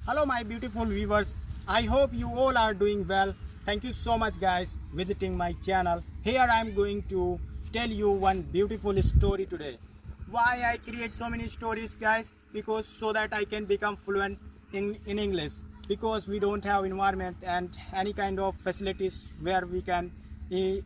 Hello my beautiful viewers. I hope you all are doing well. Thank you so much guys visiting my channel. Here I am going to tell you one beautiful story today. Why I create so many stories guys? Because so that I can become fluent in English. Because we don't have environment and any kind of facilities where we can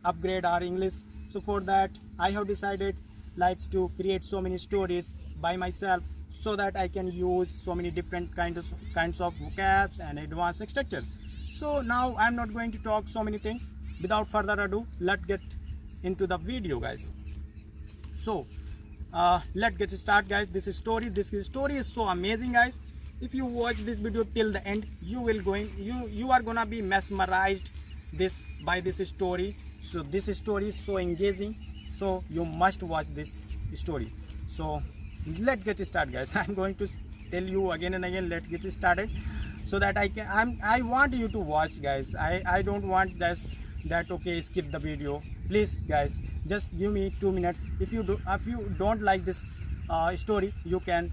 upgrade our English. So for that I have decided like to create so many stories by myself so that I can use so many different kinds of vocabs and advanced structures. So now I'm not going to talk so many things. Without further ado, let's get into the video guys. So let's get started guys. This story is so amazing guys. If you watch this video till the end, you are gonna be mesmerized by this story. So this story is so engaging, so you must watch this story. So let's get started guys. I'm going to tell you again and again, let's get started so that I want you to watch guys. I don't want just that okay skip the video. Please guys, just give me 2 minutes. If you don't like this story, you can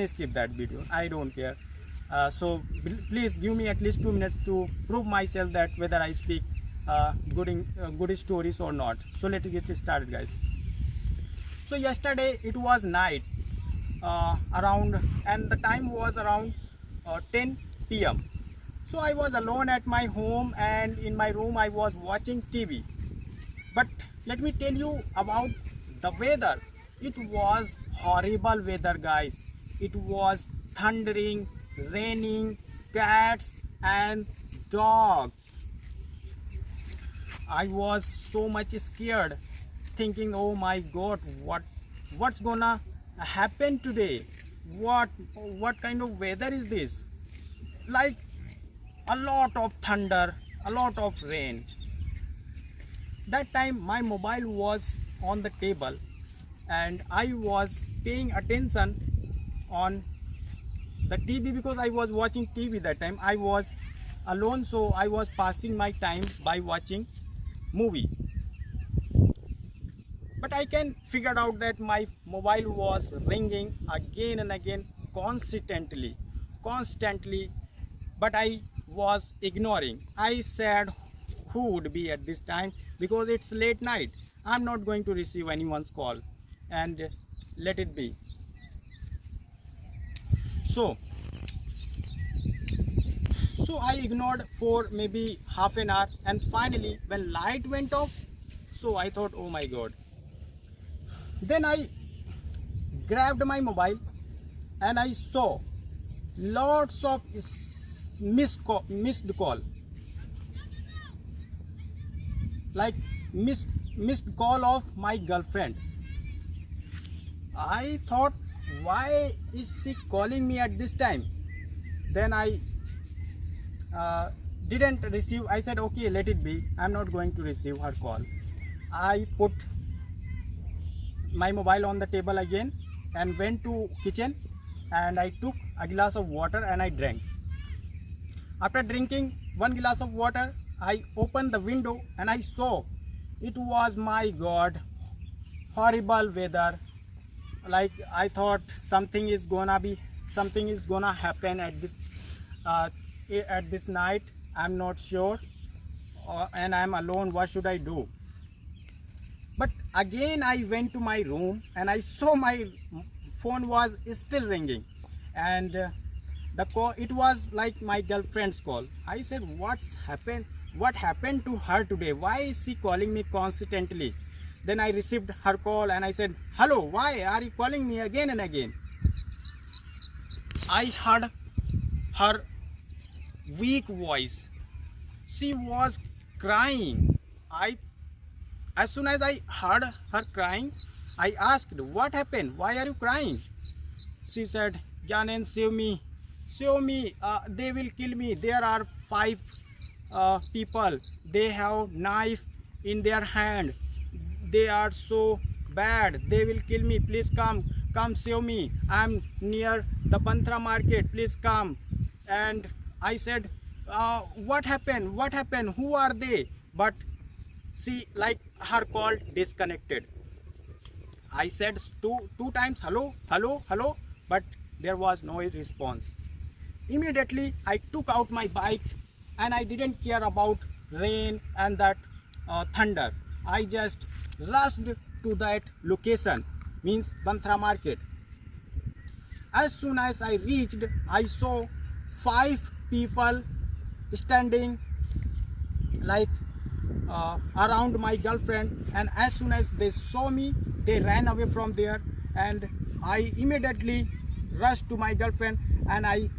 skip that video. I don't care. So please give me at least 2 minutes to prove myself that whether I speak good stories or not. So let's get started guys. So yesterday it was night and the time was around 10 p.m. So I was alone at my home, and in my room I was watching TV. But let me tell you about the weather. It was horrible weather guys. It was thundering, raining, cats and dogs. I was so much scared, thinking, oh my god, what's gonna happen today? What kind of weather is this? Like a lot of thunder, a lot of rain. That time my mobile was on the table and I was paying attention on the TV because I was watching TV that time. I was alone, so I was passing my time by watching movie. But I can figure out that my mobile was ringing again and again constantly, but I was ignoring. I said, who would be at this time, because it's late night. I'm not going to receive anyone's call, and let it be. So I ignored for maybe half an hour, and finally when light went off, so I thought, oh my god. Then I grabbed my mobile and I saw lots of missed call, like missed call of my girlfriend. I thought, why is she calling me at this time? Then I didn't receive. I said, okay, let it be. I'm not going to receive her call. I put my mobile on the table again and went to kitchen, and I took a glass of water and I drank. After drinking one glass of water, I opened the window and I saw it was, my god, horrible weather. Like I thought something is gonna happen at this night. I'm not sure, and I'm alone. What should I do? But again I went to my room and I saw my phone was still ringing, and the call, it was like my girlfriend's call. I said, what happened to her today? Why is she calling me constantly? Then I received her call and I said, hello, why are you calling me again and again? I heard her weak voice. She was crying. As soon as I heard her crying, I asked, what happened? Why are you crying? She said, Janen, save me. They will kill me. There are 5 people. They have knife in their hand. They are so bad. They will kill me. Please come save me. I'm near the Bantra market. Please come. And I said, what happened? Who are they? But she, like, her call disconnected. I said two times, hello, but there was no response. immediately I took out my bike and I didn't care about rain and that thunder. I just rushed to that location, means Banthra market. As soon as I reached, I saw 5 people standing like around my girlfriend, and as soon as they saw me, they ran away from there, and I immediately rushed to my girlfriend and I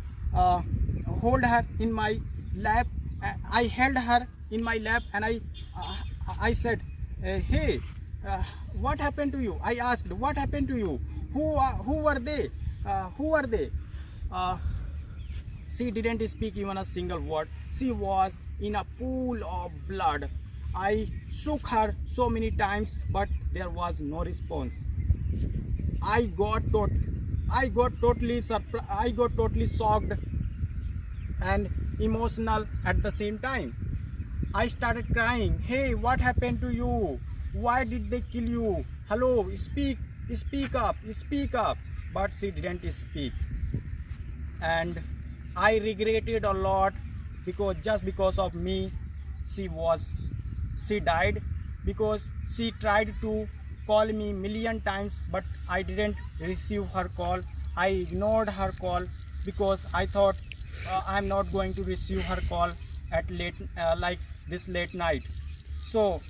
hold her in my lap. I held her in my lap and I said, hey, what happened to you? I asked, what happened to you? Who were they? Who are they? She didn't speak even a single word. She was in a pool of blood. I shook her so many times, but there was no response. I got totally surprised. I got totally shocked and emotional at the same time. I started crying. Hey, what happened to you? Why did they kill you? Hello, speak up, speak up. But she didn't speak, and I regretted a lot, because just because of me she died, because she tried to call me million times, but I didn't receive her call. I ignored her call because I thought I'm not going to receive her call at like this late night. So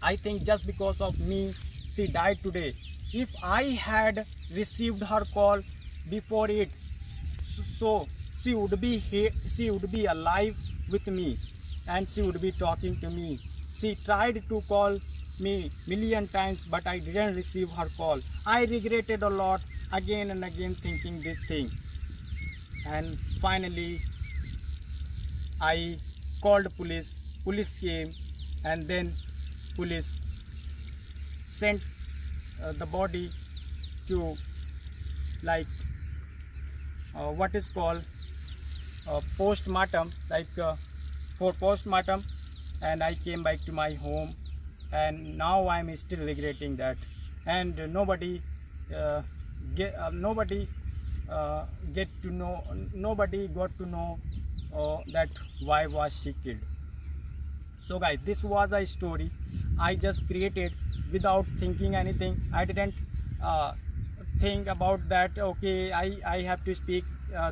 I think just because of me she died today. If I had received her call before it, so she would be here, she would be alive with me, and she would be talking to me. She tried to call me million times, but I didn't receive her call. I regretted a lot, again and again thinking this thing. And finally I called police. Police came, and then police sent the body to like what is called postmortem, like for postmortem, and I came back to my home, and now I'm still regretting that. And nobody got to know that why was she killed. So guys, this was a story I just created without thinking anything. I didn't think about that, okay, I have to speak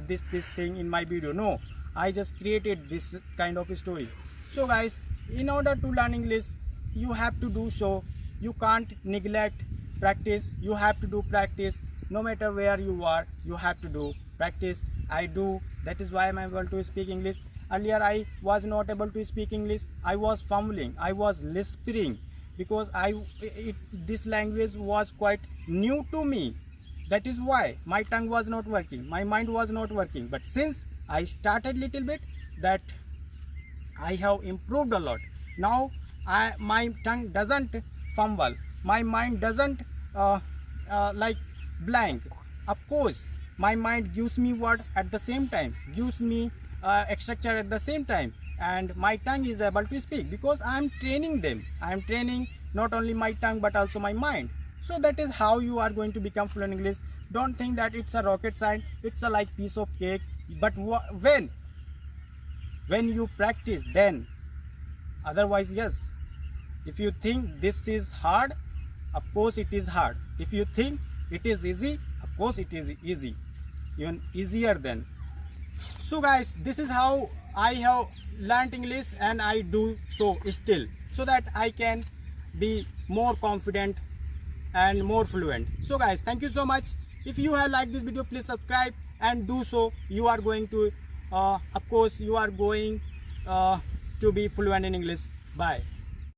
this thing in my video. No, I just created this kind of story. So guys, in order to learn English, you have to do so. You can't neglect practice. You have to do practice. No matter where you are, you have to do practice. I do. That is why I'm able to speak English. Earlier I was not able to speak English. I was fumbling, I was lisping, because this language was quite new to me. That is why my tongue was not working, my mind was not working. But since I started little bit, that I have improved a lot. Now my tongue doesn't fumble, my mind doesn't like blank. Of course, my mind gives me word at the same time, gives me structure at the same time, and my tongue is able to speak because I am training them. I am training not only my tongue but also my mind. So that is how you are going to become fluent in English. Don't think that it's a rocket science, it's a like piece of cake. But when you practice, then otherwise, yes, if you think this is hard, of course it is hard. If you think it is easy, of course it is easy, even easier than. So guys, this is how I have learned English, and I do so still, so that I can be more confident and more fluent. So guys, thank you so much. If you have liked this video, please subscribe and do so. You are going to of course you are going to be fluent in English. Bye.